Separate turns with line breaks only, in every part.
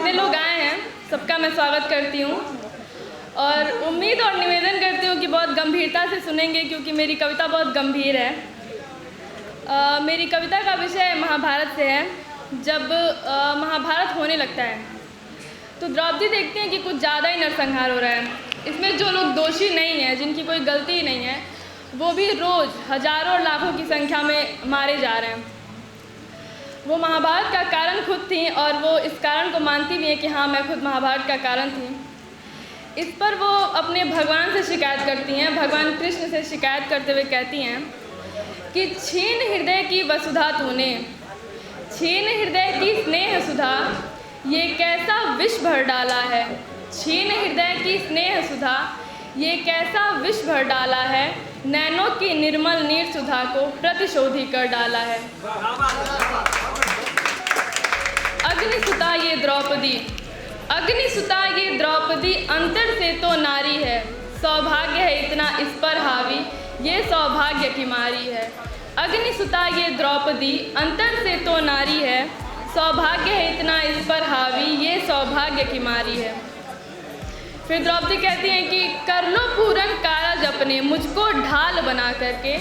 जितने लोग आए हैं सबका मैं स्वागत करती हूँ और उम्मीद और निवेदन करती हूँ कि बहुत गंभीरता से सुनेंगे, क्योंकि मेरी कविता बहुत गंभीर है। मेरी कविता का विषय महाभारत से है। जब महाभारत होने लगता है तो द्रौपदी देखते हैं कि कुछ ज़्यादा ही नरसंहार हो रहा है। इसमें जो लोग दोषी नहीं हैं, जिनकी कोई गलती ही नहीं है, वो भी रोज़ हजारों और लाखों की संख्या में मारे जा रहे हैं। वो महाभारत का कारण खुद थी और वो इस कारण को मानती भी है कि हाँ, मैं खुद महाभारत का कारण थी। इस पर वो अपने भगवान से शिकायत करती हैं, भगवान कृष्ण से शिकायत करते हुए कहती हैं कि छीन हृदय की वसुधा तूने, छीन हृदय की स्नेह सुधा, ये कैसा विष भर डाला है। छीन हृदय की स्नेह सुधा, ये कैसा विष भर डाला है, नैनों की निर्मल नीर सुधा को प्रतिशोधी कर डाला है। अग्निसुता ये द्रौपदी, अग्निसुता ये द्रौपदी, अंतर से तो नारी है, सौभाग्य है इतना इस पर हावी, ये सौभाग्य की मारी है। अग्निसुता ये द्रौपदी, अंतर से तो नारी है, सौभाग्य है इतना इस पर हावी, ये सौभाग्य की मारी है। फिर द्रौपदी कहती हैं कि कर लो पूरन कारज अपने, मुझको ढाल बना करके,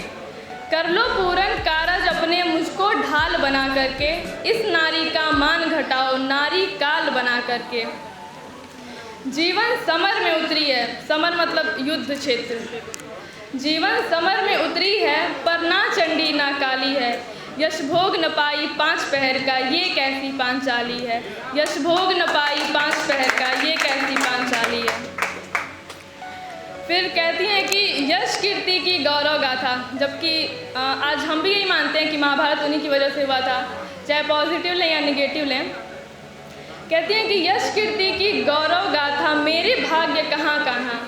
कर लो पूरन कारज अपने, मुझको ढाल बना करके, इस नारी का मान घटाओ नारी काल बना करके। जीवन समर में उतरी है, समर मतलब युद्ध क्षेत्र, जीवन समर में उतरी है, पर ना चंडी ना काली है, यश भोग न पाई 5 पहर का, ये कैसी पांचाली है। यश भोग न पाई 5 पहर का, ये कैसी पांचाली है। फिर कहती हैं कि यश कीर्ति की गौरव गाथा, जबकि आज हम भी यही मानते हैं कि महाभारत उन्हीं की वजह से हुआ था, चाहे पॉजिटिव लें या निगेटिव लें। कहती हैं कि यश कीर्ति की गौरव गाथा, मेरे भाग्य कहाँ कहाँ,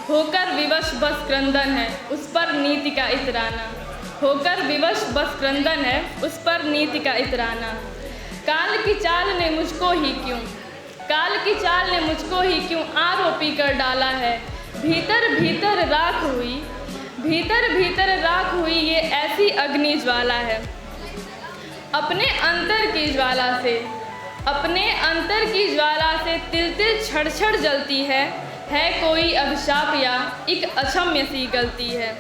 होकर विवश बस क्रंदन है, उस पर नीति का इतराना, होकर विवश बस क्रंदन है, उस पर नीति का इतराना। काल की चाल ने मुझको ही क्यों, काल की चाल ने मुझको ही क्यों आरोपी कर डाला है। भीतर भीतर राख हुई, भीतर भीतर राख हुई, ये ऐसी अग्नि ज्वाला है। अपने अंतर की ज्वाला से, अपने अंतर की ज्वाला से तिल तिल छड़ छड़ जलती है कोई अभिशाप या एक अक्षम्य सी गलती है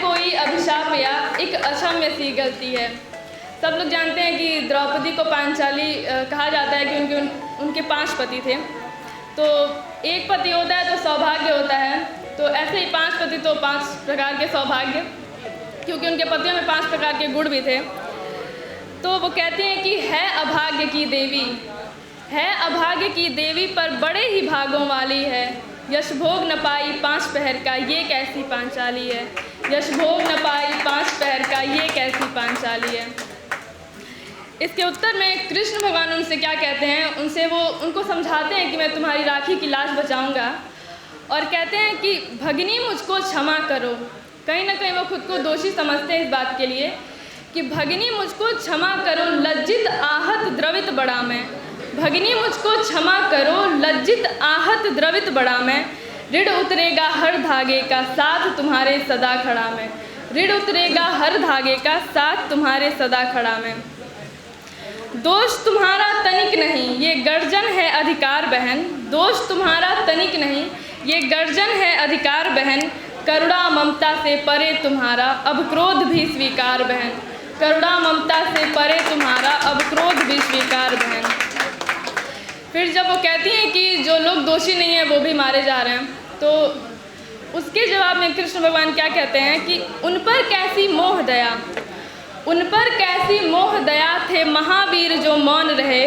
कोई अभिशाप या एक अक्षम्य सी गलती है। सब लोग जानते हैं कि द्रौपदी को पांचाली कहा जाता है कि उनके 5 पति थे। तो एक पति होता है तो सौभाग्य होता है, तो ऐसे ही 5 पति तो 5 प्रकार के सौभाग्य, क्योंकि उनके पतियों में 5 प्रकार के गुण भी थे। तो वो कहते हैं कि है अभाग्य की देवी, है अभाग्य की देवी, पर बड़े ही भागों वाली है, यश भोग न पाई 5 पहर का, ये कैसी पांचाली है। यश भोग न पाई 5 पहर का, ये कैसी पांचाली है। इसके उत्तर में कृष्ण भगवान उनसे क्या कहते हैं, उनको समझाते हैं कि मैं तुम्हारी राखी की लाश बचाऊंगा, और कहते हैं कि भगिनी मुझको क्षमा करो। कहीं ना कहीं वो खुद को दोषी समझते हैं इस बात के लिए कि भगिनी मुझको क्षमा करो, लज्जित आहत द्रवित बड़ा मैं, भगिनी मुझको क्षमा करो, लज्जित आहत द्रवित बड़ा मैं, ऋण उतरेगा हर धागे का, साथ तुम्हारे सदा खड़ा मैं, ऋण उतरेगा हर धागे का, साथ तुम्हारे सदा खड़ा मैं। दोष तुम्हारा तनिक नहीं, ये गर्जन है अधिकार बहन, दोष तुम्हारा तनिक नहीं, ये गर्जन है अधिकार बहन, करुणा ममता से परे तुम्हारा अब क्रोध भी स्वीकार बहन, करुणा ममता से परे तुम्हारा अब क्रोध भी स्वीकार बहन। फिर जब वो कहती हैं कि जो लोग दोषी नहीं हैं वो भी मारे जा रहे हैं, तो उसके जवाब में कृष्ण भगवान क्या कहते हैं कि उन पर कैसी मोह दया, उन पर कैसी मोह दया, थे महावीर जो मौन रहे,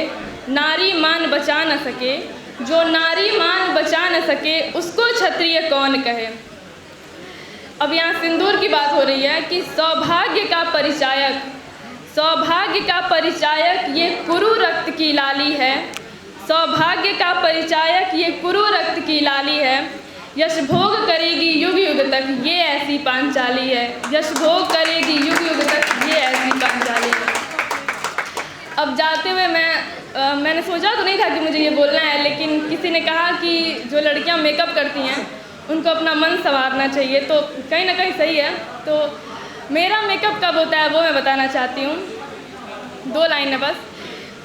नारी मान बचा न सके, जो नारी मान बचा न सके, उसको क्षत्रिय कौन कहे। अब यहाँ सिंदूर की बात हो रही है कि सौभाग्य का परिचायक, सौभाग्य का परिचायक ये कुरु रक्त की लाली है, सौभाग्य का परिचायक ये कुरु रक्त की लाली है, यश भोग करेगी युग युग तक, ये ऐसी पांचाली है, यश भोग करेगी युग युग तक, ये ऐसी पांचाली है। अब जाते हुए मैंने सोचा तो नहीं था कि मुझे ये बोलना है, लेकिन किसी ने कहा कि जो लड़कियां मेकअप करती हैं उनको अपना मन संवारना चाहिए, तो कहीं ना कहीं सही है। तो मेरा मेकअप कब होता है वो मैं बताना चाहती हूँ, 2 लाइन है बस।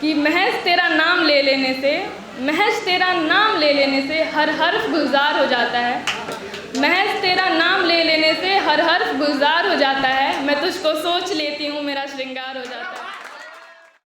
कि महज तेरा नाम ले लेने से हर हर्फ गुलजार हो जाता है। महज तेरा नाम ले लेने से हर हर्फ गुलजार हो जाता है। मैं तुझको सोच लेती हूँ, मेरा श्रृंगार हो जाता है।